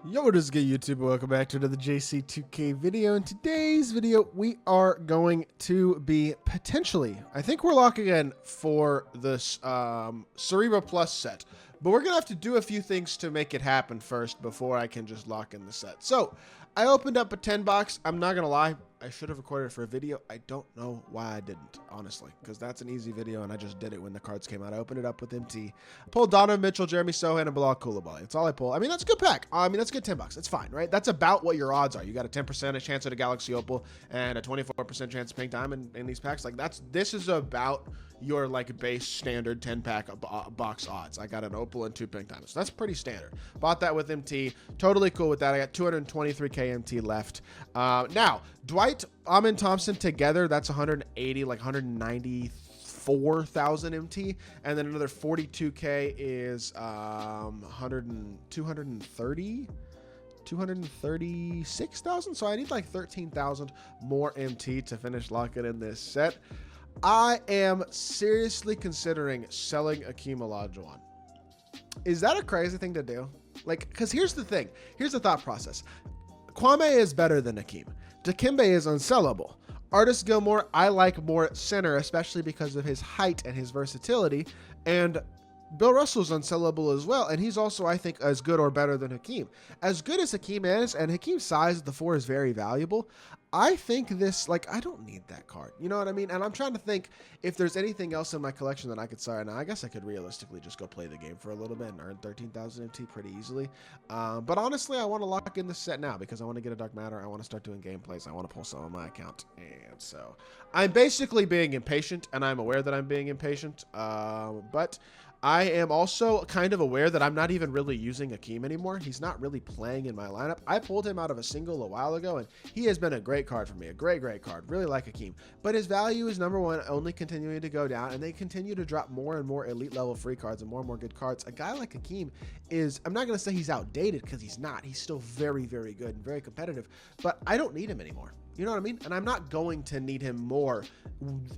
Yo, what is good, YouTube? Welcome back to another JC2K video. In today's video, we are going to be potentially, I think we're locking in for this Cerebral Plus set, but we're going to have to do a few things to make it happen first before I can just lock in the set. So I opened up a 10 box. I'm not going to lie. I should have recorded it for a video. I don't know why I didn't, honestly, because that's an easy video, and I just did it when the cards came out. I opened it up with MT. I pulled Donovan Mitchell, Jeremy Sohan, and Bilal Coulibaly. That's all I pulled. I mean, that's a good pack. I mean, that's a good 10 bucks. It's fine, right? That's about what your odds are. You got a 10% chance at a Galaxy Opal and a 24% chance of Pink Diamond in these packs. Like, this is about your, like, base standard 10-pack box odds. I got an Opal and 2 Pink Diamonds. So that's pretty standard. Bought that with MT. Totally cool with that. I got 223k MT left. Now, Dwight, Amin Thompson together, that's 180, like 194,000 MT, and then another 42k is 236,000. So I need like 13,000 more MT to finish locking in this set. I am seriously considering selling Hakeem Olajuwon. Is that a crazy thing to do? Like, because here's the thing. Here's the thought process. Kwame is better than Hakeem. Dikembe is unsellable. Artis Gilmore, I like more at center, especially because of his height and his versatility. And Bill Russell's unsellable as well, and he's also, I think, as good or better than Hakeem. As good as Hakeem is, and Hakeem's size at the 4 is very valuable, I think this, like, I don't need that card. You know what I mean? And I'm trying to think if there's anything else in my collection that I could sell. Now, I guess I could realistically just go play the game for a little bit and earn 13,000 MT pretty easily. But honestly, I want to lock in this set now because I want to get a Dark Matter. I want to start doing gameplays. I want to pull some on my account. And so I'm basically being impatient, and I'm aware that I'm being impatient. But I am also kind of aware that I'm not even really using Hakeem anymore. He's not really playing in my lineup. I pulled him out of a single a while ago, and he has been a great card for me. A great card. Really like Hakeem. But his value is, number one, only continuing to go down, and they continue to drop more and more elite level free cards and more good cards. A guy like Hakeem is, I'm not going to say he's outdated because he's not. He's still very good and very competitive, but I don't need him anymore. You know what I mean? And I'm not going to need him more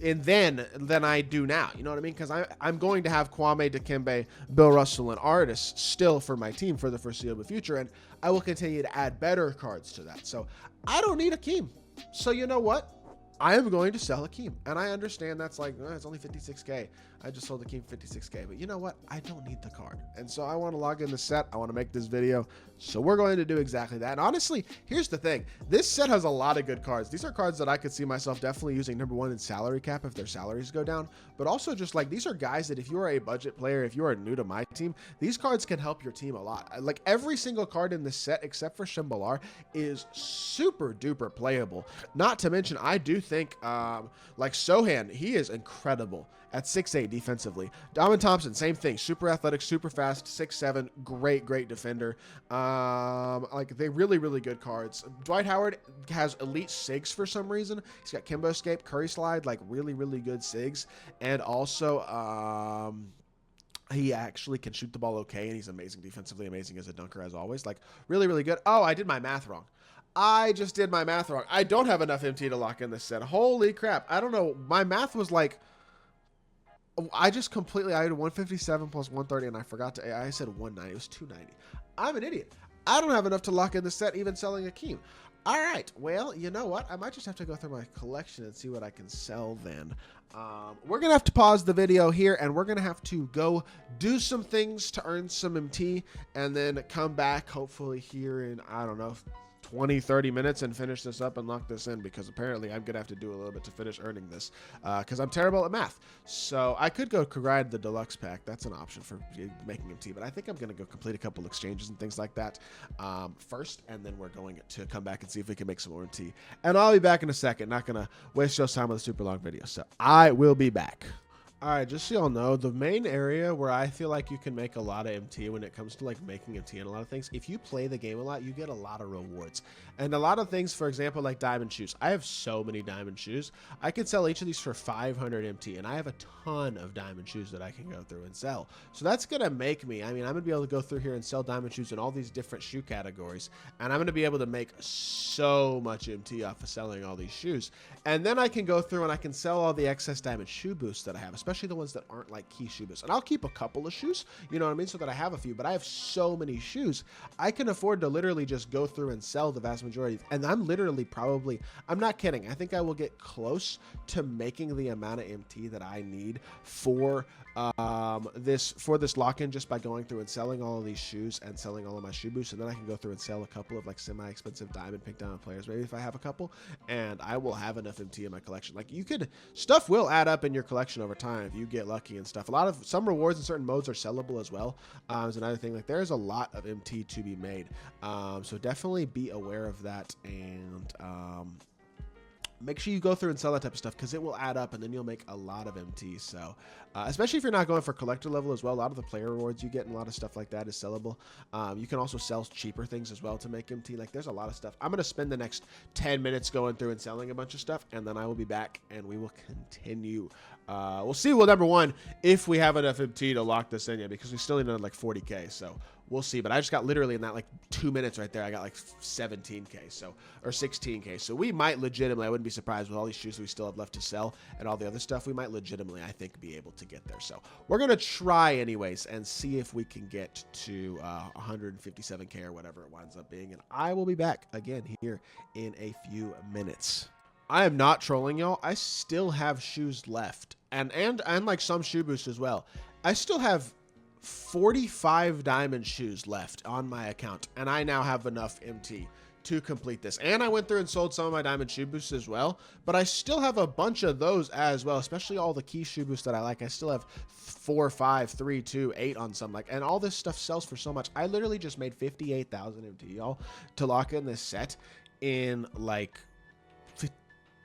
than I do now. You know what I mean? Because I'm going to have Kwame, Dikembe, Bill Russell, and Artis still for my team for the foreseeable future. And I will continue to add better cards to that. So I don't need Hakeem. So you know what? I am going to sell Hakeem. And I understand that's like, it's only 56k. I just sold Hakeem 56k. But you know what? I don't need the card. And so I want to log in the set. I want to make this video. So we're going to do exactly that. And honestly, here's the thing. This set has a lot of good cards. These are cards that I could see myself definitely using, number one, in salary cap if their salaries go down. But also just like, these are guys that if you are a budget player, if you are new to my team, these cards can help your team a lot. Like every single card in this set, except for Shimbalar, is super duper playable. Not to mention, I do think like Sohan, he is incredible at 6'8" defensively. Amin Thompson, same thing. Super athletic, super fast, 6'7", great defender. Like they really good cards. Dwight Howard has elite SIGs for some reason. He's got Kimbo Escape, Curry Slide, like really good SIGs. And also he actually can shoot the ball okay, and he's amazing defensively, amazing as a dunker as always. Like really good. Oh, I did my math wrong. I just did my math wrong. I don't have enough MT to lock in this set. Holy crap. I don't know. My math was like, I had 157 plus 130, and I forgot to, I said 190. It was 290. I'm an idiot. I don't have enough to lock in the set, even selling Hakeem. All right. Well, you know what? I might just have to go through my collection and see what I can sell then. We're going to have to pause the video here, and we're going to have to go do some things to earn some MT, and then come back hopefully here in, I don't know, 20-30 minutes and finish this up and lock this in, because apparently I'm gonna have to do a little bit to finish earning this because I'm terrible at math. So I could go grind the deluxe pack. That's an option for making MT, but I think I'm gonna go complete a couple exchanges and things like that first, and then we're going to come back and see if we can make some more MT, and I'll be back in a second. Not gonna waste your time with a super long video, so I will be back. All right, just so y'all know, the main area where I feel like you can make a lot of MT when it comes to like making MT and a lot of things, if you play the game a lot, you get a lot of rewards. And a lot of things, for example, like diamond shoes. I have so many diamond shoes. I could sell each of these for 500 MT, and I have a ton of diamond shoes that I can go through and sell. So that's going to make me, I mean, I'm going to be able to go through here and sell diamond shoes in all these different shoe categories. And I'm going to be able to make so much MT off of selling all these shoes. And then I can go through and I can sell all the excess diamond shoe boosts that I have, especially the ones that aren't like key shoe boosts. And I'll keep a couple of shoes, you know what I mean, so that I have a few, but I have so many shoes, I can afford to literally just go through and sell the vast majority. And I'm literally probably, I'm not kidding, I think I will get close to making the amount of MT that I need for this lock-in just by going through and selling all of these shoes and selling all of my shoe boosts. And then I can go through and sell a couple of like semi-expensive diamond pick down players, maybe if I have a couple, and I will have enough MT in my collection. Like stuff will add up in your collection over time if you get lucky and stuff. Some rewards in certain modes are sellable as well. Is another thing. Like there's a lot of MT to be made. So definitely be aware of that, and make sure you go through and sell that type of stuff, because it will add up and then you'll make a lot of MT. So especially if you're not going for collector level as well, a lot of the player rewards you get and a lot of stuff like that is sellable. You can also sell cheaper things as well to make MT. Like there's a lot of stuff. I'm going to spend the next 10 minutes going through and selling a bunch of stuff, and then I will be back and we will continue. We'll see, well, number one, if we have enough MT to lock this in yet, because we still need another like 40K. So we'll see. But I just got literally in that like 2 minutes right there, I got like 17K, so, or 16K. So we might legitimately, I wouldn't be surprised with all these shoes we still have left to sell and all the other stuff, we might legitimately, I think, be able to get there. So we're going to try anyways and see if we can get to 157K or whatever it winds up being. And I will be back again here in a few minutes. I am not trolling y'all. I still have shoes left, and like some shoe boosts as well. I still have 45 diamond shoes left on my account, and I now have enough MT to complete this. And I went through and sold some of my diamond shoe boosts as well, but I still have a bunch of those as well, especially all the key shoe boosts that I like. I still have 4, 5, 3, 2, 8 on some, like, and all this stuff sells for so much. I literally just made 58,000 MT, y'all, to lock in this set in like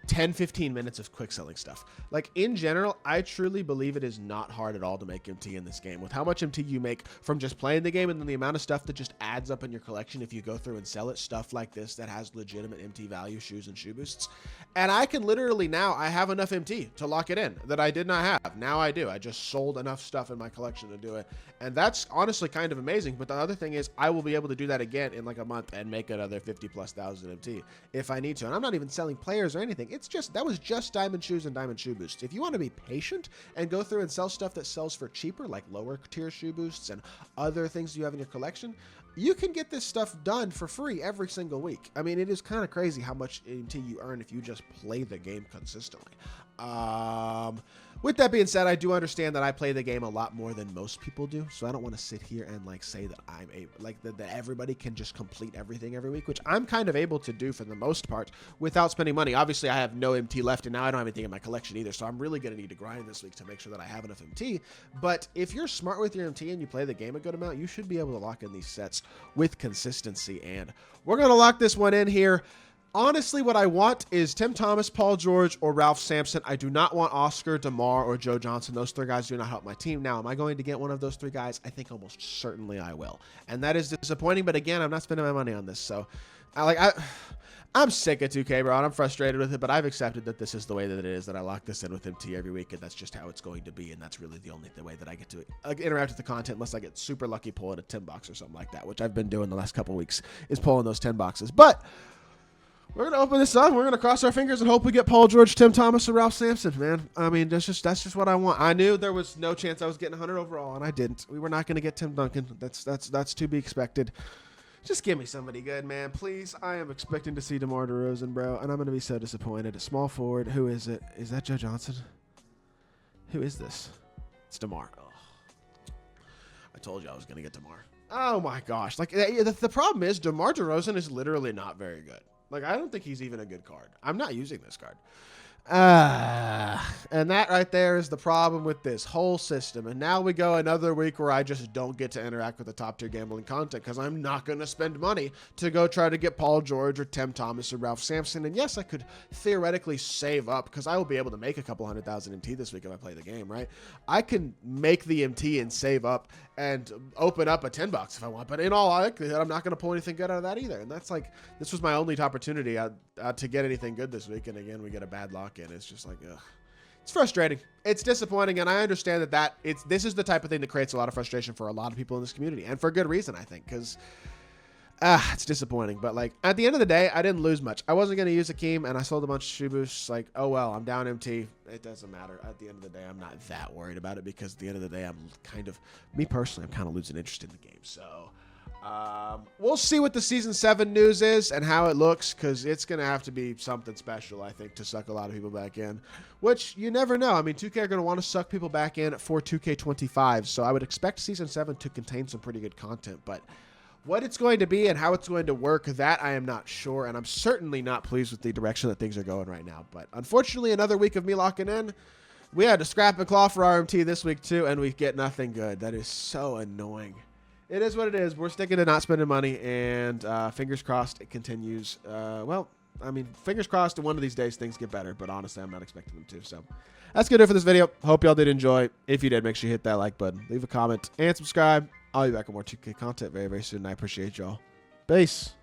10-15 minutes of quick selling stuff. Like in general, I truly believe it is not hard at all to make MT in this game. With how much MT you make from just playing the game, and then the amount of stuff that just adds up in your collection if you go through and sell it, stuff like this that has legitimate MT value, shoes and shoe boosts. And I can literally now, I have enough MT to lock it in that I did not have. Now I do. I just sold enough stuff in my collection to do it. And that's honestly kind of amazing. But the other thing is I will be able to do that again in like a month and make another 50,000+ MT if I need to. And I'm not even selling players or anything. It's just, that was just diamond shoes and diamond shoe boosts. If you want to be patient and go through and sell stuff that sells for cheaper, like lower tier shoe boosts and other things you have in your collection, you can get this stuff done for free every single week. I mean, it is kind of crazy how much MT you earn if you just play the game consistently. With that being said, I do understand that I play the game a lot more than most people do, so I don't want to sit here and like say that I'm able, like that everybody can just complete everything every week, which I'm kind of able to do for the most part without spending money. Obviously, I have no MT left, and now I don't have anything in my collection either, so I'm really going to need to grind this week to make sure that I have enough MT. But if you're smart with your MT and you play the game a good amount, you should be able to lock in these sets with consistency, and we're going to lock this one in here. Honestly, what I want is Tim Thomas, Paul George, or Ralph Sampson. I do not want Oscar, DeMar, or Joe Johnson. Those three guys do not help my team. Now, am I going to get one of those three guys? I think almost certainly I will. And that is disappointing, but again, I'm not spending my money on this. So, I'm sick of 2K, bro, and I'm frustrated with it, but I've accepted that this is the way that it is, that I lock this in with MT every week, and that's just how it's going to be, and that's really the only way that I get to interact with the content, unless I get super lucky pulling a 10 box or something like that, which I've been doing the last couple weeks, is pulling those 10 boxes. But we're going to open this up. We're going to cross our fingers and hope we get Paul George, Tim Thomas, or Ralph Sampson, man. I mean, that's just what I want. I knew there was no chance I was getting 100 overall, and I didn't. We were not going to get Tim Duncan. That's to be expected. Just give me somebody good, man. Please. I am expecting to see DeMar DeRozan, bro, and I'm going to be so disappointed. A small forward. Who is it? Is that Joe Johnson? Who is this? It's DeMar. Oh. I told you I was going to get DeMar. Oh, my gosh. Like, the problem is DeMar DeRozan is literally not very good. Like, I don't think he's even a good card. I'm not using this card. And that right there is the problem with this whole system. And now we go another week where I just don't get to interact with the top tier gambling content because I'm not going to spend money to go try to get Paul George or Tim Thomas or Ralph Sampson. And yes, I could theoretically save up because I will be able to make a couple 100,000 MT this week if I play the game, right? I can make the MT and save up and open up a 10 box if I want. But in all likelihood, I'm not going to pull anything good out of that either. And that's like, this was my only opportunity to get anything good this week. And again, we get a bad lock in. It's just like, ugh. It's frustrating. It's disappointing. And I understand that this is the type of thing that creates a lot of frustration for a lot of people in this community. And for good reason, I think, because It's disappointing. But, like, at the end of the day, I didn't lose much. I wasn't going to use Hakeem, and I sold a bunch of shoe boosts. Like, oh, well, I'm down MT. It doesn't matter. At the end of the day, I'm not that worried about it because at the end of the day, me personally, I'm kind of losing interest in the game. So, we'll see what the Season 7 news is and how it looks because it's going to have to be something special, I think, to suck a lot of people back in, which you never know. I mean, 2K are going to want to suck people back in for 2K25, so I would expect Season 7 to contain some pretty good content, but what it's going to be and how it's going to work, that I am not sure, and I'm certainly not pleased with the direction that things are going right now. But unfortunately, another week of me locking in. We had to scrap and claw for RMT this week too, and we get nothing good. That is so annoying. It is what it is. We're sticking to not spending money, and fingers crossed it continues. Well, I mean, fingers crossed one of these days things get better, but honestly, I'm not expecting them to. So that's going to do it for this video. Hope y'all did enjoy. If you did, make sure you hit that like button, leave a comment, and subscribe. I'll be back with more 2K content very, very soon. I appreciate y'all. Peace.